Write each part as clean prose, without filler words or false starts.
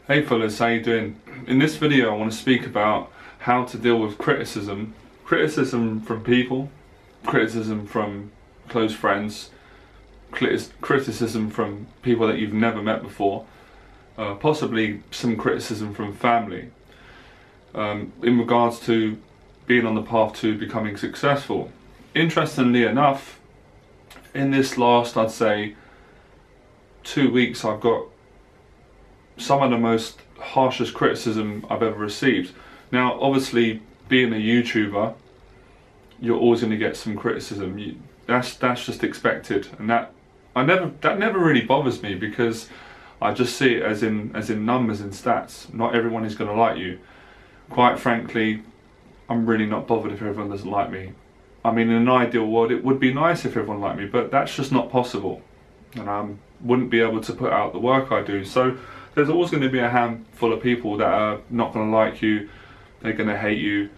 Hey fellas, how you doing? In this video I want to speak about how to deal with criticism. Criticism from people, criticism from close friends, criticism from people that you've never met before, possibly some criticism from family, in regards to being on the path to becoming successful. Interestingly enough, in this last, I'd say, 2 weeks, I've got some of the most harshest criticism I've ever received. Now, obviously, being a YouTuber, you're always going to get some criticism. That's just expected, and that never really bothers me, because I just see it as in numbers and stats. Not everyone is going to like you. Quite frankly, I'm really not bothered if everyone doesn't like me. I mean, in an ideal world, it would be nice if everyone liked me, but that's just not possible, and I wouldn't be able to put out the work I do. So there's always going to be a handful of people that are not going to like you. They're going to hate you.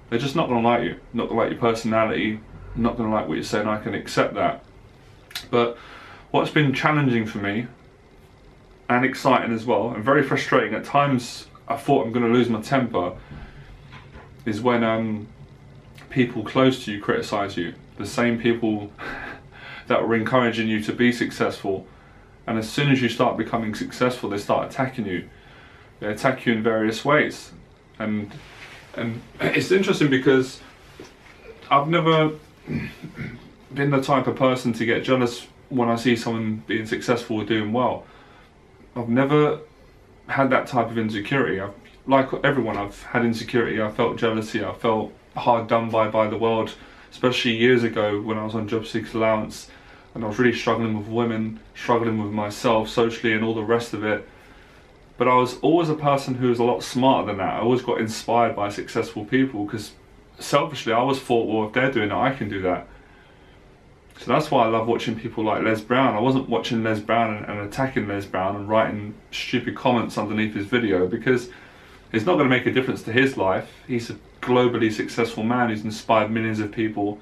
They're just not going to like you. Not going to like your personality. Not going to like what you're saying. I can accept that. But what's been challenging for me, and exciting as well, and very frustrating at times, I thought I'm going to lose my temper, is when people close to you criticize you. The same people that were encouraging you to be successful. And as soon as you start becoming successful, they start attacking you. They attack you in various ways. And it's interesting because I've never been the type of person to get jealous when I see someone being successful or doing well. I've never had that type of insecurity. Like everyone, I've had insecurity. I felt jealousy. I felt hard done by the world, especially years ago when I was on job seekers allowance. And I was really struggling with women, struggling with myself socially and all the rest of it. But I was always a person who was a lot smarter than that. I always got inspired by successful people, because selfishly I always thought, well, if they're doing it, I can do that. So that's why I love watching people like Les Brown. I wasn't watching Les Brown and attacking Les Brown and writing stupid comments underneath his video, because it's not going to make a difference to his life. He's a globally successful man who's inspired millions of people.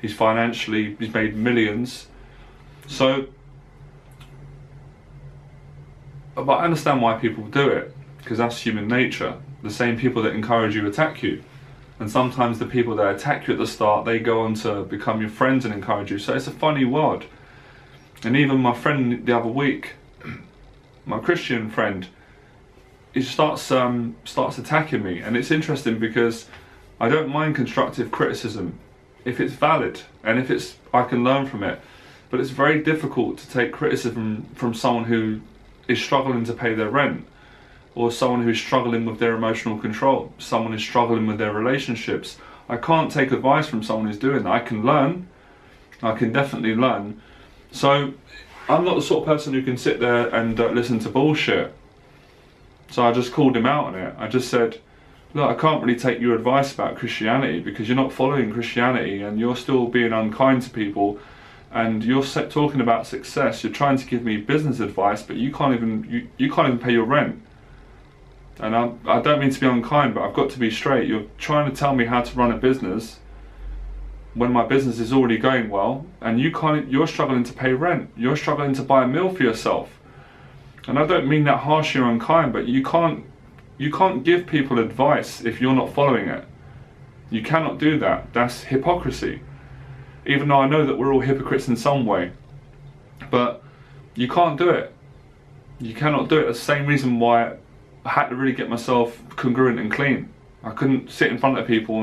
He's made millions. So, but I understand why people do it, because that's human nature. The same people that encourage you attack you, and sometimes the people that attack you at the start, they go on to become your friends and encourage you. So it's a funny world. And even my friend the other week, my Christian friend, he starts attacking me, and it's interesting because I don't mind constructive criticism if it's valid and if I can learn from it. But it's very difficult to take criticism from someone who is struggling to pay their rent, or someone who's struggling with their emotional control, someone who's struggling with their relationships. I can't take advice from someone who's doing that. I can learn. I can definitely learn. So I'm not the sort of person who can sit there and listen to bullshit. So I just called him out on it. I just said, look, I can't really take your advice about Christianity, because you're not following Christianity and you're still being unkind to people. And you're talking about success. You're trying to give me business advice, but you can't even pay your rent. And I don't mean to be unkind, but I've got to be straight. You're trying to tell me how to run a business when my business is already going well, and you're struggling to pay rent. You're struggling to buy a meal for yourself. And I don't mean that harshly or unkind, but you can't give people advice if you're not following it. You cannot do that. That's hypocrisy. Even though I know that we're all hypocrites in some way, but you can't do it. You cannot do it. That's the same reason why I had to really get myself congruent and clean. I couldn't sit in front of people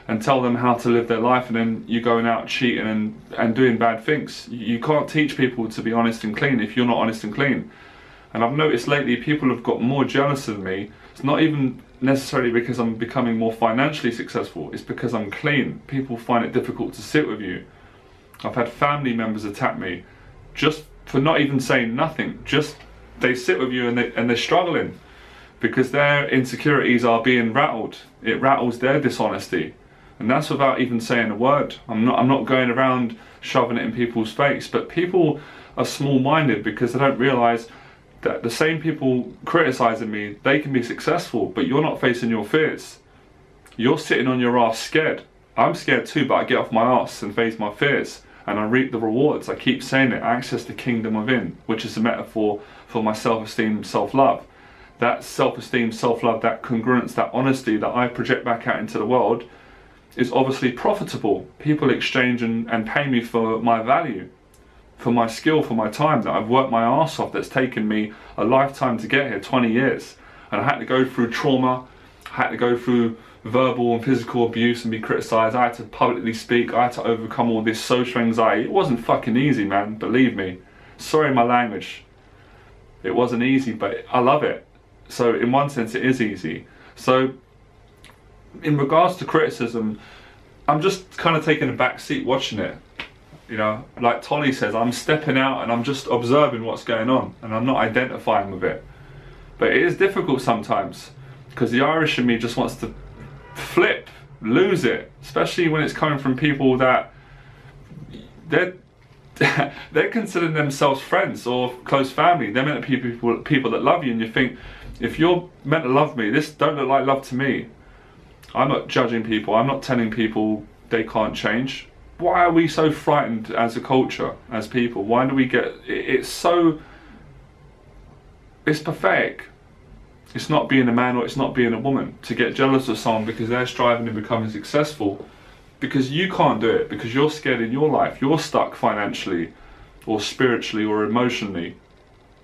and tell them how to live their life, and then you going out cheating and doing bad things. You can't teach people to be honest and clean if you're not honest and clean. And I've noticed lately people have got more jealous of me. It's not even necessarily because I'm becoming more financially successful, it's because I'm clean. People find it difficult to sit with you. I've had family members attack me just for not even saying nothing. Just they sit with you and they're struggling because their insecurities are being rattled. It rattles their dishonesty, and that's without even saying a word. I'm not going around shoving it in people's face, but people are small-minded because they don't realise that the same people criticising me, they can be successful, but you're not facing your fears. You're sitting on your ass scared. I'm scared too, but I get off my ass and face my fears, and I reap the rewards. I keep saying it. I access the kingdom within, which is a metaphor for my self-esteem, self-love. that self-esteem, self-love, that congruence, that honesty that I project back out into the world is obviously profitable. People exchange and pay me for my value, for my skill, for my time that I've worked my arse off, that's taken me a lifetime to get here, 20 years. And I had to go through trauma, I had to go through verbal and physical abuse and be criticised, I had to publicly speak, I had to overcome all this social anxiety. It wasn't fucking easy, man, believe me. Sorry my language. It wasn't easy, but I love it. So in one sense it is easy. So in regards to criticism, I'm just kind of taking a back seat watching it. You know, like Tolly says, I'm stepping out and I'm just observing what's going on and I'm not identifying with it. But it is difficult sometimes because the Irish in me just wants to flip, lose it, especially when it's coming from people that they're considering themselves friends or close family. They're meant to be people that love you, and you think, if you're meant to love me, this don't look like love to me. I'm not judging people, I'm not telling people they can't change. Why are we so frightened as a culture, as people? Why do we get, it's pathetic. It's not being a man or it's not being a woman to get jealous of someone because they're striving and becoming successful, because you can't do it, because you're scared in your life, you're stuck financially or spiritually or emotionally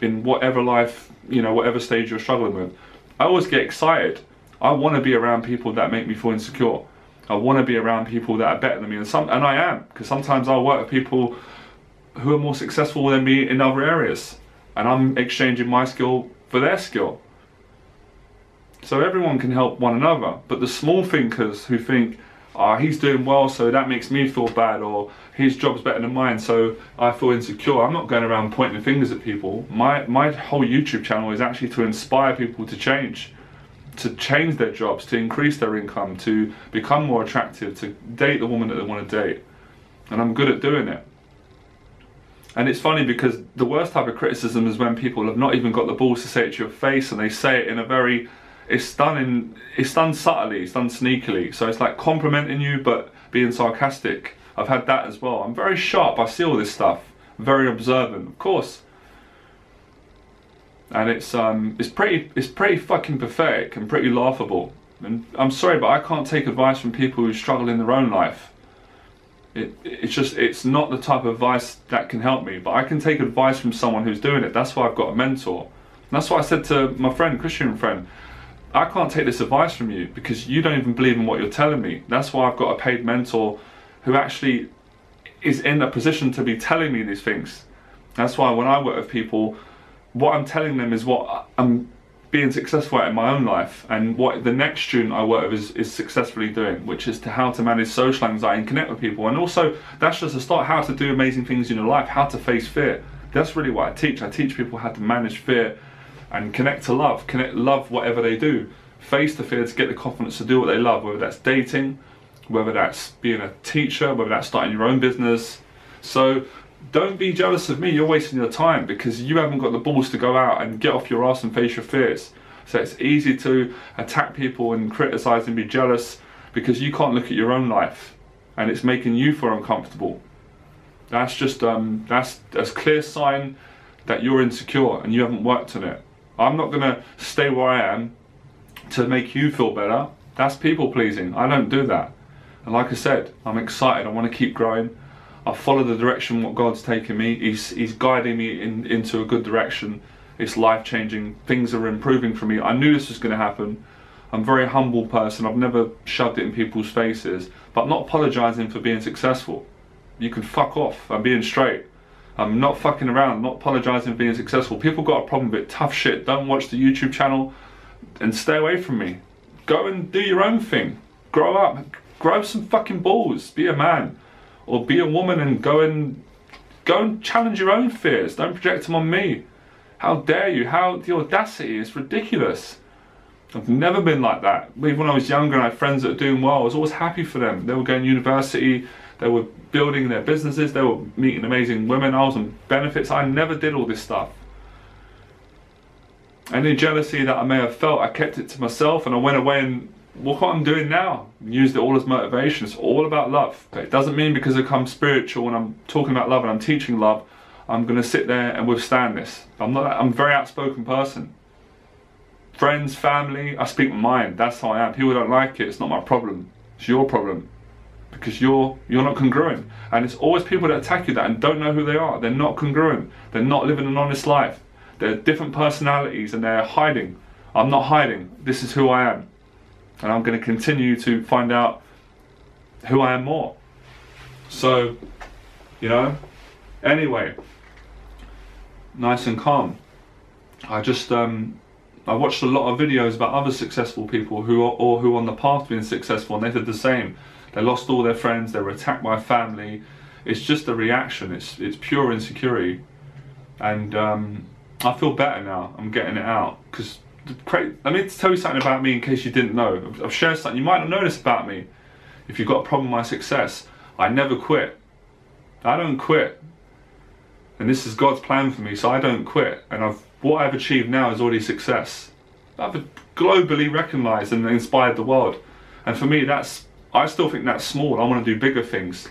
in whatever life, you know, whatever stage you're struggling with. I always get excited. I want to be around people that make me feel insecure. I want to be around people that are better than me, and I am, because sometimes I'll work with people who are more successful than me in other areas, and I'm exchanging my skill for their skill. So everyone can help one another, but the small thinkers who think, oh, he's doing well, so that makes me feel bad, or his job's better than mine, so I feel insecure. I'm not going around pointing fingers at people. My whole YouTube channel is actually to inspire people to change their jobs, to increase their income, to become more attractive, to date the woman that they want to date. And I'm good at doing it. And it's funny because the worst type of criticism is when people have not even got the balls to say it to your face, and they say it in a very, it's done subtly, it's done sneakily. So it's like complimenting you but being sarcastic. I've had that as well. I'm very sharp, I see all this stuff, very observant, of course. And it's pretty fucking pathetic and pretty laughable. And I'm sorry, but I can't take advice from people who struggle in their own life. It's not the type of advice that can help me, but I can take advice from someone who's doing it. That's why I've got a mentor. And that's why I said to my friend, Christian friend, I can't take this advice from you because you don't even believe in what you're telling me. That's why I've got a paid mentor who actually is in a position to be telling me these things. That's why when I work with people, what I'm telling them is what I'm being successful at in my own life, and what the next student I work with is successfully doing, which is how to manage social anxiety and connect with people. And also, that's just a start, how to do amazing things in your life, how to face fear. That's really what I teach. I teach people how to manage fear and connect to love, love whatever they do. Face the fear to get the confidence to do what they love, whether that's dating, whether that's being a teacher, whether that's starting your own business. So don't be jealous of me, you're wasting your time because you haven't got the balls to go out and get off your ass and face your fears. So it's easy to attack people and criticize and be jealous because you can't look at your own life and it's making you feel uncomfortable. That's just, that's a clear sign that you're insecure and you haven't worked on it. I'm not gonna stay where I am to make you feel better. That's people pleasing, I don't do that. And like I said, I'm excited, I wanna keep growing. I follow the direction what God's taking me. He's guiding me into a good direction. It's life-changing. Things are improving for me. I knew this was going to happen. I'm a very humble person. I've never shoved it in people's faces, but I'm not apologising for being successful. You can fuck off. I'm being straight. I'm not fucking around. I'm not apologising for being successful. People got a problem with it. Tough shit. Don't watch the YouTube channel and stay away from me. Go and do your own thing. Grow up. Grow some fucking balls. Be a man. Or be a woman and go and challenge your own fears. Don't project them on me. How dare you? How the audacity is ridiculous. I've never been like that. Even when I was younger and I had friends that were doing well, I was always happy for them. They were going to university, they were building their businesses, they were meeting amazing women, I was on benefits. I never did all this stuff. Any jealousy that I may have felt, I kept it to myself and I went away and look what I'm doing now. Used it all as motivation. It's all about love. But it doesn't mean because I become spiritual and I'm talking about love and I'm teaching love, I'm going to sit there and withstand this. I'm a very outspoken person. friends, family, I speak my mind. That's how I am. People don't like it, it's not my problem. It's your problem. Because you're not congruent. And it's always people that attack you that and don't know who they are. They're not congruent. They're not living an honest life. They're different personalities and they're hiding. I'm not hiding. This is who I am. And I'm going to continue to find out who I am more. So, you know, anyway, nice and calm. I just, I watched a lot of videos about other successful people who are on the path to being successful, and they did the same. They lost all their friends, they were attacked by family. It's just a reaction, it's pure insecurity. And I feel better now, I'm getting it out. Because, let me tell you something about me in case you didn't know. I've shared something you might not know this about me. If you've got a problem with my success, I never quit. I don't quit. And this is God's plan for me, so I don't quit. And what I've achieved now is already success. I've globally recognised and inspired the world. And for me, I still think that's small. I want to do bigger things.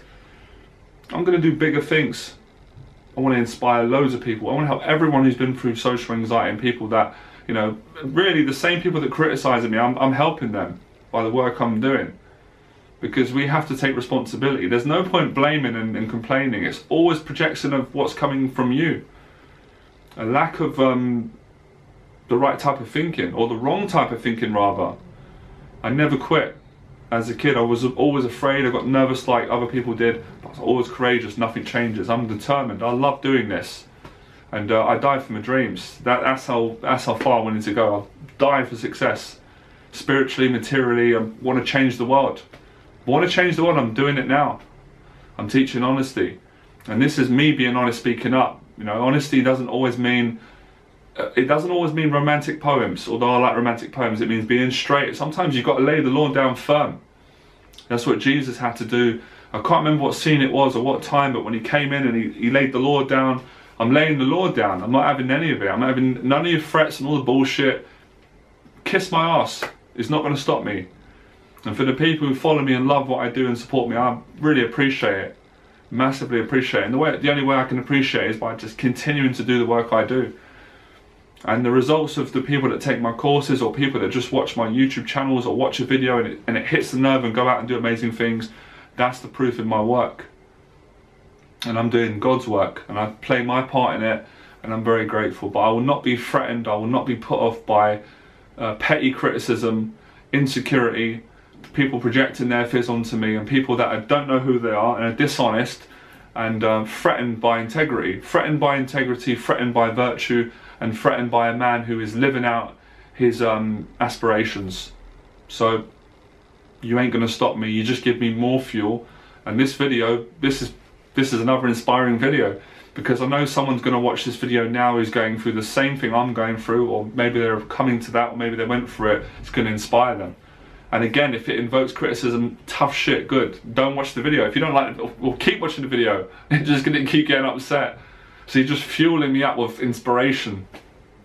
I'm going to do bigger things. I want to inspire loads of people. I want to help everyone who's been through social anxiety and people that, you know, really the same people that criticise me, I'm helping them by the work I'm doing. Because we have to take responsibility. There's no point blaming and complaining. It's always projection of what's coming from you. A lack of the right type of thinking, or the wrong type of thinking rather. I never quit. As a kid, I was always afraid. I got nervous like other people did, but I was always courageous. Nothing changes. I'm determined. I love doing this, and I died for my dreams. That's how far I wanted to go. I died for success, spiritually, materially. I want to change the world. I want to change the world. I'm doing it now. I'm teaching honesty, and this is me being honest, speaking up. You know, honesty doesn't always mean. It doesn't always mean romantic poems, although I like romantic poems. It means being straight. Sometimes you've got to lay the law down firm. That's what Jesus had to do. I can't remember what scene it was or what time, but when he came in and he laid the law down, I'm laying the law down. I'm not having any of it. I'm not having none of your threats and all the bullshit. Kiss my ass. It's not going to stop me. And for the people who follow me and love what I do and support me, I really appreciate it. Massively appreciate it. And the only way I can appreciate it is by just continuing to do the work I do. And the results of the people that take my courses, or people that just watch my YouTube channels or watch a video and it hits the nerve and go out and do amazing things, that's the proof in my work. And I'm doing God's work and I play my part in it, and I'm very grateful. But I will not be threatened, I will not be put off by petty criticism, insecurity, people projecting their fears onto me, and people that I don't know who they are and are dishonest and threatened by integrity, threatened by virtue, and threatened by a man who is living out his aspirations. So you ain't gonna stop me. You just give me more fuel. And this video, this is another inspiring video, because I know someone's gonna watch this video now who's going through the same thing I'm going through, or maybe they're coming to that, or maybe they went through it. It's gonna inspire them. And again, if it invokes criticism, tough shit, good. Don't watch the video. If you don't like it, well, keep watching the video. You're just gonna keep getting upset. So you're just fueling me up with inspiration.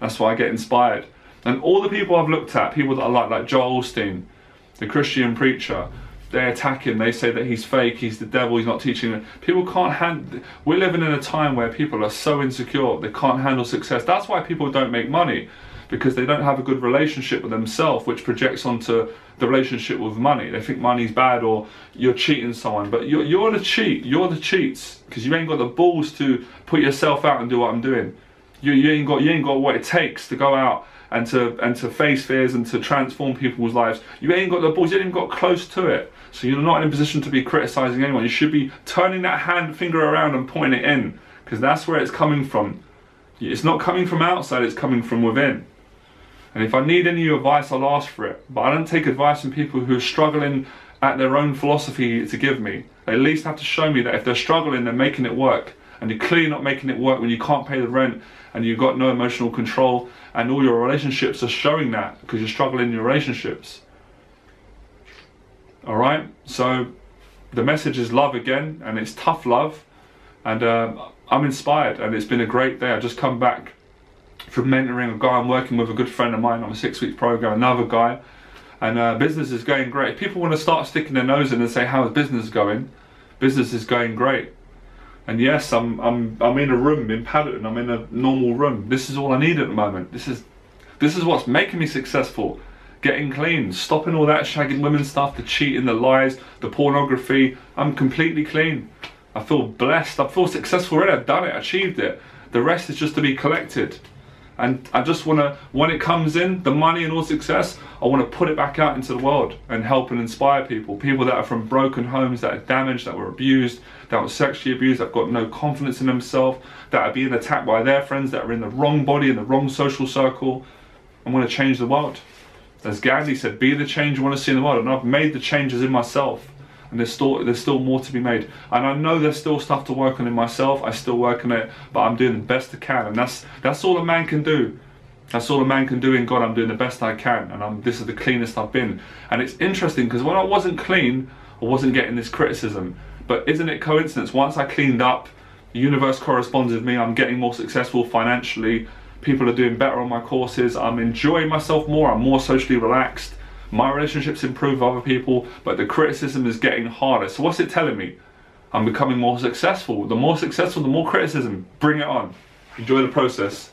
That's why I get inspired. And all the people I've looked at, people that I like Joel Osteen, the Christian preacher, they attack him, they say that he's fake, he's the devil, he's not teaching it. People can't handle, we're living in a time where people are so insecure, they can't handle success. That's why people don't make money, because they don't have a good relationship with themselves, which projects onto the relationship with money. They think money's bad, or you're cheating someone, but you're the cheat, you're the cheats, because you ain't got the balls to put yourself out and do what I'm doing. You ain't got what it takes to go out and to face fears and to transform people's lives. You ain't got the balls, you ain't even got close to it. So you're not in a position to be criticizing anyone. You should be turning that finger around and pointing it in, because that's where it's coming from. It's not coming from outside, it's coming from within. And if I need any advice, I'll ask for it. But I don't take advice from people who are struggling at their own philosophy to give me. They at least have to show me that if they're struggling, they're making it work. And you're clearly not making it work when you can't pay the rent and you've got no emotional control, and all your relationships are showing that because you're struggling in your relationships. Alright, so the message is love again, and it's tough love, and I'm inspired, and it's been a great day. I've just come back from mentoring a guy I'm working with, a good friend of mine on a 6-week program, another guy, and business is going great. If people want to start sticking their nose in and say, how's business going? Business is going great. And yes, I'm in a room in Paddington. I'm in a normal room. This is all I need at the moment. This This is what's making me successful. Getting clean, stopping all that shagging women stuff, the cheating, the lies, the pornography. I'm completely clean. I feel blessed, I feel successful already. I've done it, achieved it. The rest is just to be collected. And I just want to, when it comes in, the money and all success, I want to put it back out into the world and help and inspire people. People that are from broken homes, that are damaged, that were abused, that were sexually abused, that have got no confidence in themselves, that are being attacked by their friends, that are in the wrong body, in the wrong social circle. I want to change the world. As Gandhi said, be the change you want to see in the world. And I've made the changes in myself. And there's still more to be made. And I know there's still stuff to work on in myself. I still work on it, but I'm doing the best I can. And that's all a man can do. That's all a man can do in God. I'm doing the best I can. And this is the cleanest I've been. And it's interesting because when I wasn't clean, I wasn't getting this criticism. But isn't it coincidence? Once I cleaned up, the universe corresponds with me. I'm getting more successful financially. People are doing better on my courses. I'm enjoying myself more. I'm more socially relaxed. My relationships improve with other people, but the criticism is getting harder. So what's it telling me? I'm becoming more successful. The more successful, the more criticism. Bring it on. Enjoy the process.